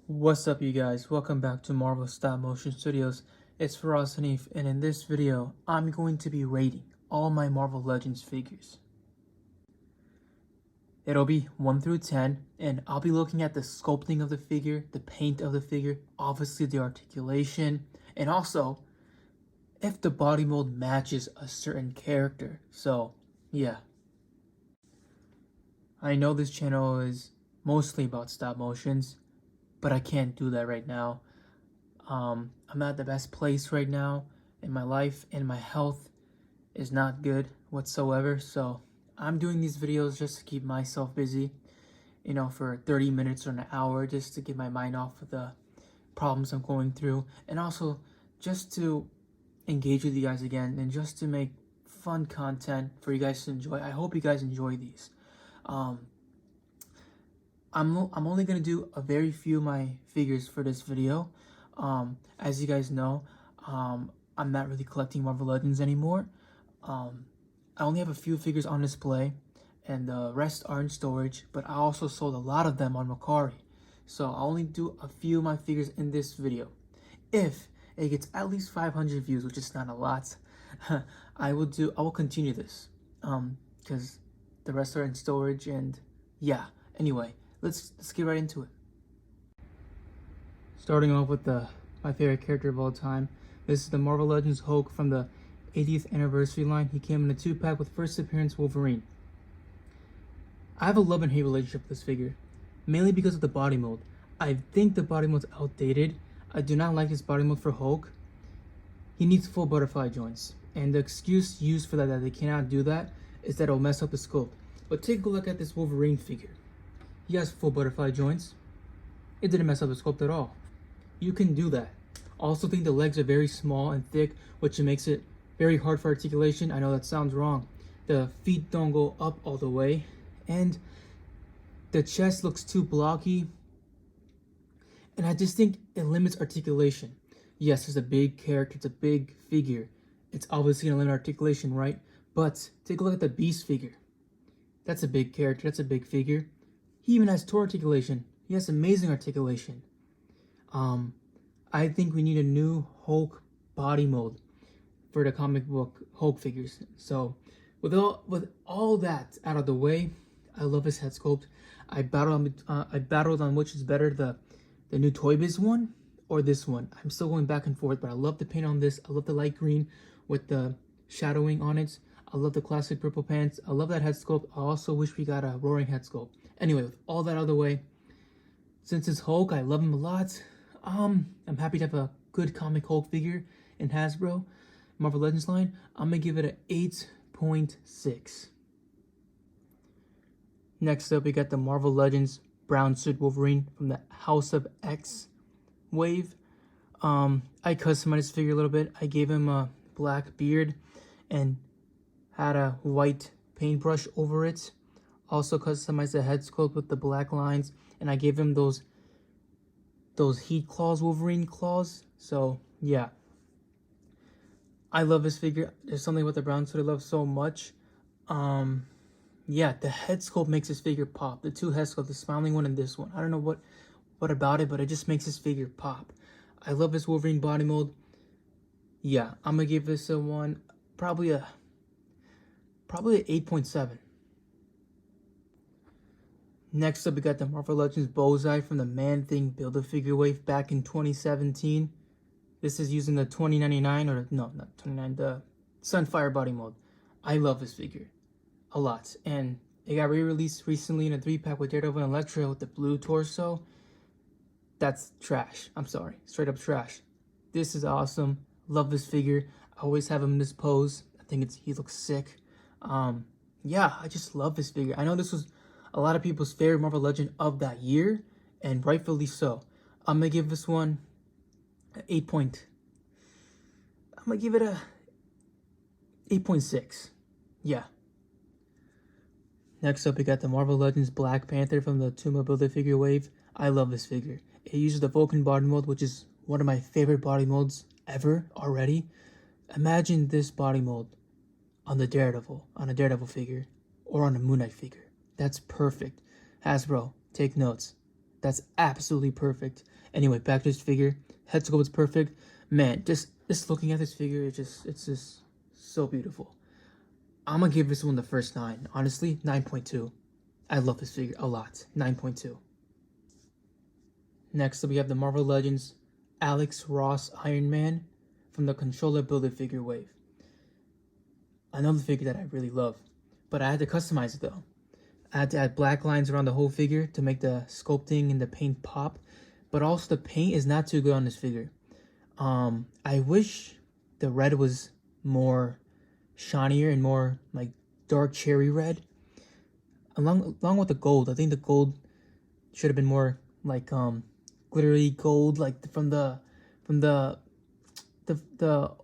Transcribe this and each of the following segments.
What's up, you guys? Welcome back to Marvel Stop Motion Studios. It's Faraz Hanif, and in this video, I'm going to be rating all my Marvel Legends figures. It'll be 1 through 10, and I'll be looking at the sculpting of the figure, the paint of the figure, obviously the articulation, and also if the body mold matches a certain character. So, yeah. I know this channel is mostly about stop motions, but I can't do that right now. I'm not at the best place right now in my life, and my health is not good whatsoever. So I'm doing these videos just to keep myself busy, for 30 minutes or an hour, just to get my mind off of the problems I'm going through, and also just to engage with you guys again, and just to make fun content for you guys to enjoy. I hope you guys enjoy these. I'm only gonna do a very few of my figures for this video. As you guys know, I'm not really collecting Marvel Legends anymore. I only have a few figures on display, and the rest are in storage, but I also sold a lot of them on Mercari. So I'll only do a few of my figures in this video. If it gets at least 500 views, which is not a lot, I will continue this, because the rest are in storage. And yeah, anyway, let's get right into it. Starting off with my favorite character of all time. This is the Marvel Legends Hulk from the 80th anniversary line. He came in a 2-pack with first appearance Wolverine. I have a love and hate relationship with this figure, mainly because of the body mold. I think the body mold's outdated. I do not like this body mold for Hulk. He needs full butterfly joints, and the excuse used for that they cannot do that is that it'll mess up the sculpt. But take a look at this Wolverine figure. He has full butterfly joints. It didn't mess up the sculpt at all. You can do that. Also think the legs are very small and thick, which makes it very hard for articulation. I know that sounds wrong. The feet don't go up all the way, and the chest looks too blocky, and I just think it limits articulation. Yes, it's a big character, it's a big figure. It's obviously gonna limit articulation, right? But take a look at the Beast figure. That's a big character, that's a big figure. He even has toe articulation. He has amazing articulation. I think we need a new Hulk body mold for the comic book Hulk figures. So with all that out of the way, I love his head sculpt. I battled on which is better, the new Toy Biz one or this one. I'm still going back and forth, but I love the paint on this. I love the light green with the shadowing on it. I love the classic purple pants. I love that head sculpt. I also wish we got a roaring head sculpt. Anyway, with all that out of the way, since it's Hulk, I love him a lot. I'm happy to have a good comic Hulk figure in Hasbro Marvel Legends line. I'm gonna give it an 8.6. Next up, we got the Marvel Legends Brown Suit Wolverine from the House of X wave. I customized this figure a little bit. I gave him a black beard and had a white paintbrush over it. Also customized the head sculpt with the black lines, and I gave him those heat claws, Wolverine claws. So yeah, I love this figure. There's something about the brown suit I love so much. Yeah, the head sculpt makes this figure pop. The two head sculpts, the smiling one and this one. I don't know what about it, but it just makes this figure pop. I love this Wolverine body mold. Yeah, I'm gonna give this a one, probably a 8.7. Next up, we got the Marvel Legends Bullseye from the Man-Thing Build-A-Figure wave back in 2017. This is using the 2099, or no, not 29, the Sunfire body mold. I love this figure a lot, and it got re-released recently in a 3-pack with Daredevil and Elektra with the blue torso. That's trash. I'm sorry, straight up trash. This is awesome. Love this figure. I always have him in this pose. I think he looks sick. Yeah, I just love this figure. I know this was a lot of people's favorite Marvel Legend of that year, and rightfully so. I'm gonna give this one an 8. I'm gonna give it a 8.6. Yeah. Next up, we got the Marvel Legends Black Panther from the Tuma Build-A-Figure wave. I love this figure. It uses the Vulcan body mold, which is one of my favorite body molds ever already. Imagine this body mold on a Daredevil figure, or on a Moon Knight figure. That's perfect. Hasbro, take notes. That's absolutely perfect. Anyway, back to this figure. Head sculpt is perfect. Man, just looking at this figure, it's just so beautiful. I'm gonna give this one the first 9. Honestly, 9.2. I love this figure a lot. 9.2. Next up, we have the Marvel Legends Alex Ross Iron Man from the Controller Build-A Figure Wave. Another figure that I really love, but I had to customize it though. I had to add black lines around the whole figure to make the sculpting and the paint pop, but also the paint is not too good on this figure. I wish the red was more shinier and more like dark cherry red. Along with the gold, I think the gold should have been more like glittery gold, like from the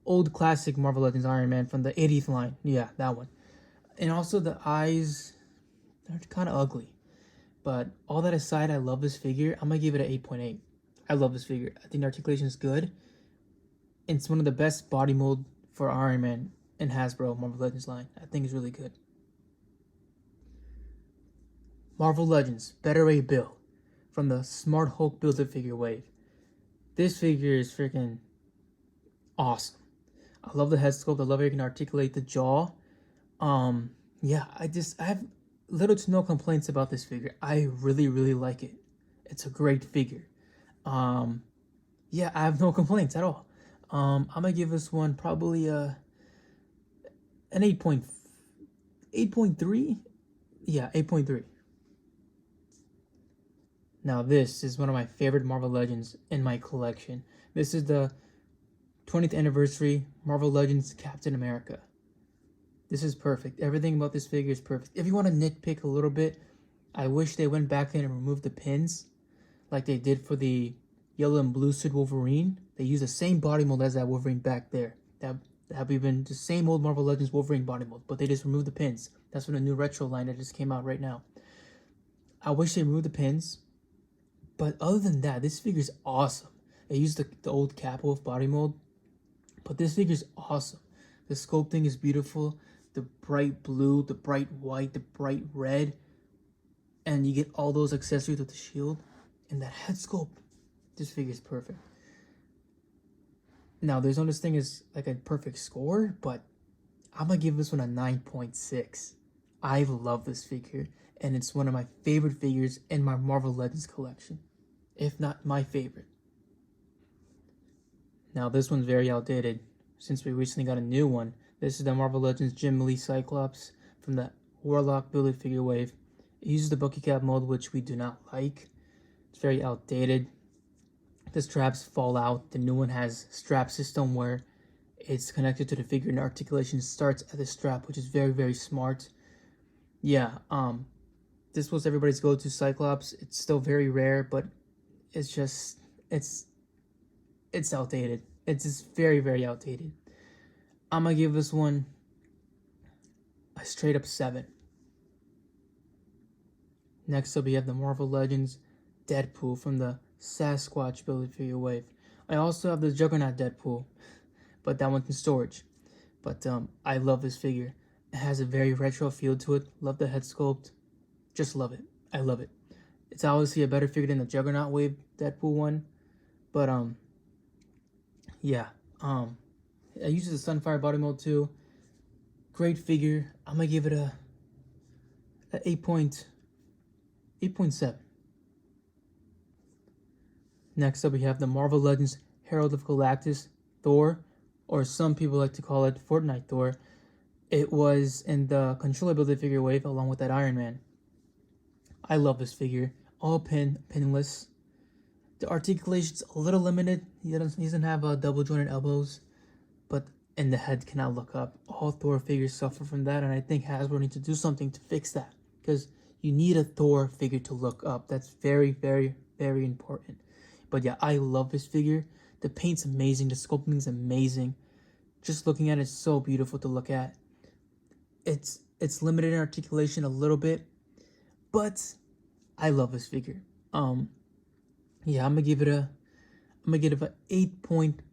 old classic Marvel Legends Iron Man from the 80th line. Yeah, that one. And also the eyes, they're kind of ugly. But all that aside, I love this figure. I'm gonna give it an 8.8. I love this figure. I think the articulation is good. It's one of the best body mold for Iron Man in Hasbro Marvel Legends line. I think it's really good. Marvel Legends Better Ray Bill from the Smart Hulk Build-A Figure Wave. This figure is freaking awesome. I love the head sculpt. I love how you can articulate the jaw. Yeah, I have little to no complaints about this figure. I really, really like it. It's a great figure. Yeah, I have no complaints at all. I'm gonna give this one probably an 8.3. Yeah, 8.3. Now this is one of my favorite Marvel Legends in my collection. This is the 20th anniversary Marvel Legends Captain America. This is perfect. Everything about this figure is perfect. If you want to nitpick a little bit, I wish they went back in and removed the pins like they did for the yellow and blue suit Wolverine. They used the same body mold as that Wolverine back there. That would have been the same old Marvel Legends Wolverine body mold, but they just removed the pins. That's from the new retro line that just came out right now. I wish they removed the pins, but other than that, this figure is awesome. They used the old Capwolf body mold, but this figure is awesome. The sculpting is beautiful. The bright blue, the bright white, the bright red, and you get all those accessories with the shield and that head sculpt. This figure is perfect. Now, there's no this thing as like a perfect score, but I'm gonna give this one a 9.6. I love this figure, and it's one of my favorite figures in my Marvel Legends collection, if not my favorite. Now, this one's very outdated since we recently got a new one. This is the Marvel Legends Jim Lee Cyclops from the Warlock Build-A Figure Wave. It uses the Bucky Cap mold, which we do not like. It's very outdated. The straps fall out. The new one has strap system where it's connected to the figure and the articulation starts at the strap, which is very, very smart. Yeah, this was everybody's go-to Cyclops. It's still very rare, but it's just, it's outdated. It's just very, very outdated. I'm gonna give this one a straight up 7. Next up, we have the Marvel Legends Deadpool from the Sasquatch Build-A Figure Wave. I also have the Juggernaut Deadpool, but that one's in storage. But I love this figure. It has a very retro feel to it. Love the head sculpt. Just love it. I love it. It's obviously a better figure than the Juggernaut Wave Deadpool one, but yeah. It uses the Sunfire body mold too. Great figure. I'm gonna give it a 8.7. Next up, we have the Marvel Legends Herald of Galactus Thor, or some people like to call it Fortnite Thor. It was in the Controller Build-A Figure Wave along with that Iron Man. I love this figure. All pinless. The articulation's a little limited. He doesn't have double jointed elbows, and the head cannot look up. All Thor figures suffer from that, and I think Hasbro needs to do something to fix that, because you need a Thor figure to look up. That's very, very, very important. But yeah, I love this figure. The paint's amazing. The sculpting's amazing. Just looking at it, it's so beautiful to look at. It's limited in articulation a little bit, but I love this figure. Yeah, I'm gonna give it an 8.4.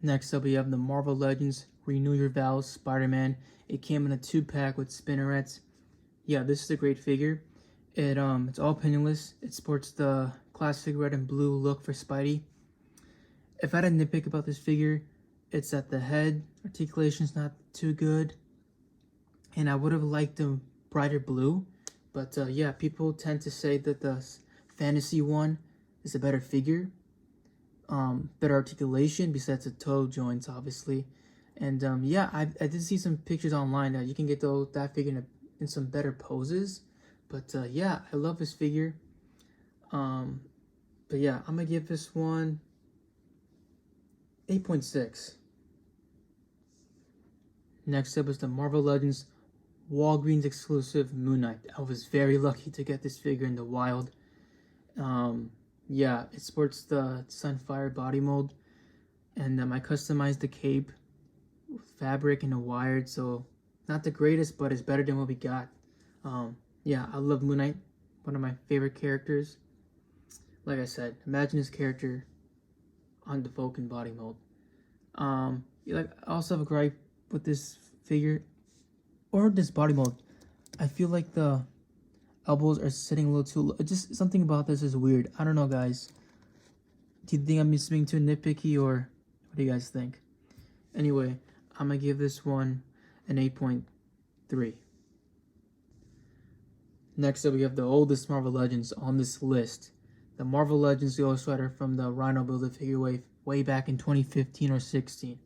Next up, we have the Marvel Legends Renew Your Vows Spider-Man. It came in a 2-pack with spinnerets. yeah, this is a great figure. It's all pinless. It sports the classic red and blue look for Spidey. If I had a nitpick about this figure, it's that the head articulation's not too good, and I would have liked a brighter blue. But yeah, people tend to say that the fantasy one is a better figure, better articulation besides the toe joints, obviously. And yeah, I did see some pictures online that you can get that figure in some better poses. But yeah, I love this figure. But yeah, I'm gonna give this one 8.6. Next up is the Marvel Legends Walgreens exclusive Moon Knight. I was very lucky to get this figure in the wild. Yeah, it sports the Sunfire body mold, and I customized the cape with fabric and a wired, so not the greatest, but it's better than what we got. Yeah, I love Moon Knight, one of my favorite characters. Like I said, imagine this character on the Vulcan body mold. Like, I also have a gripe with this figure or this body mold. I feel like the elbows are sitting a little too low. Just something about this is weird. I don't know, guys. Do you think I'm just being too nitpicky, or what do you guys think? Anyway, I'm gonna give this one an 8.3. Next up, we have the oldest Marvel Legends on this list. The Marvel Legends Ghost Rider from the Rhino Build-A-Figure wave way back in 2015 or 16.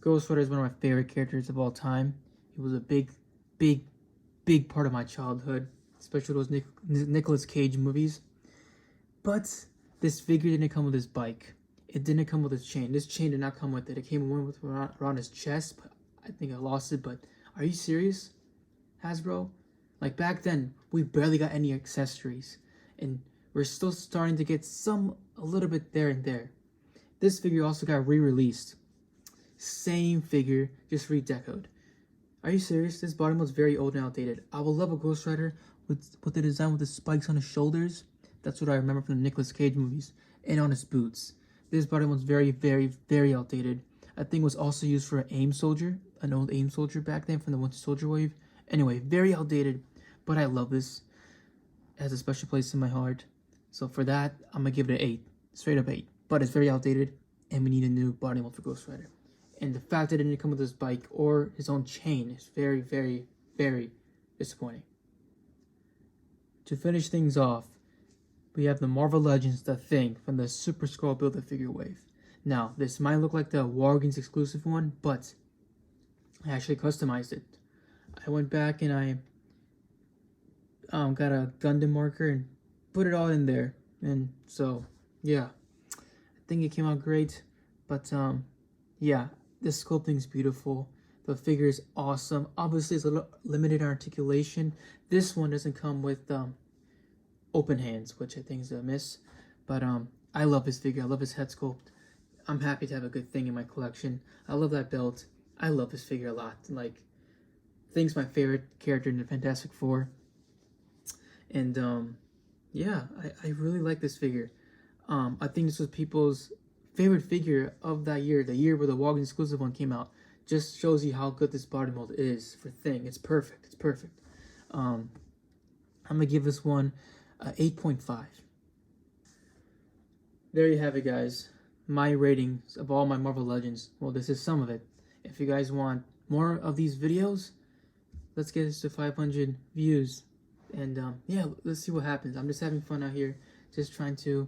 Ghost Rider is one of my favorite characters of all time. He was a big part of my childhood, especially those Nicolas Cage movies. But this figure didn't come with his bike. It didn't come with his chain. This chain did not come with it. It came with around his chest, but I think I lost it. But are you serious, Hasbro? Like, back then, we barely got any accessories, and we're still starting to get a little bit there and there. This figure also got re-released. Same figure, just redecoed. Are you serious? This body mode's very old and outdated. I would love a Ghost Rider with the design with the spikes on his shoulders. That's what I remember from the Nicolas Cage movies. And on his boots. This body mode's very outdated. I think it was also used for an AIM soldier, an old AIM soldier back then from the Winter Soldier wave. Anyway, very outdated, but I love this. It has a special place in my heart. So for that, I'm gonna give it an 8. Straight up 8. But it's very outdated, and we need a new body mold for Ghost Rider. And the fact that it didn't come with his bike or his own chain is very disappointing. To finish things off, we have the Marvel Legends The Thing from the Super Skrull Build-A-Figure wave. Now, this might look like the Walgreens exclusive one, but I actually customized it. I went back and I got a Gundam marker and put it all in there. And so, yeah, I think it came out great. But, yeah, this sculpting is beautiful. The figure is awesome. Obviously, it's a little limited articulation. This one doesn't come with open hands, which I think is a miss. But I love this figure. I love his head sculpt. I'm happy to have a good thing in my collection. I love that belt. I love this figure a lot. Like, I think it's my favorite character in the Fantastic Four. And yeah, I really like this figure. I think this was people's favorite figure of that year, the year where the Walgreens exclusive one came out. Just shows you how good this body mold is for Thing. It's perfect. It's perfect. I'm gonna give this one 8.5. There you have it, guys. My ratings of all my Marvel Legends. Well, this is some of it. If you guys want more of these videos, let's get this to 500 views. And yeah, let's see what happens. I'm just having fun out here, just trying to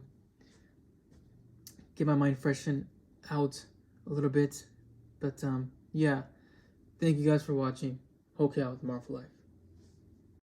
get my mind freshened out a little bit. But yeah, thank you guys for watching. Hulk out with Marvel Life.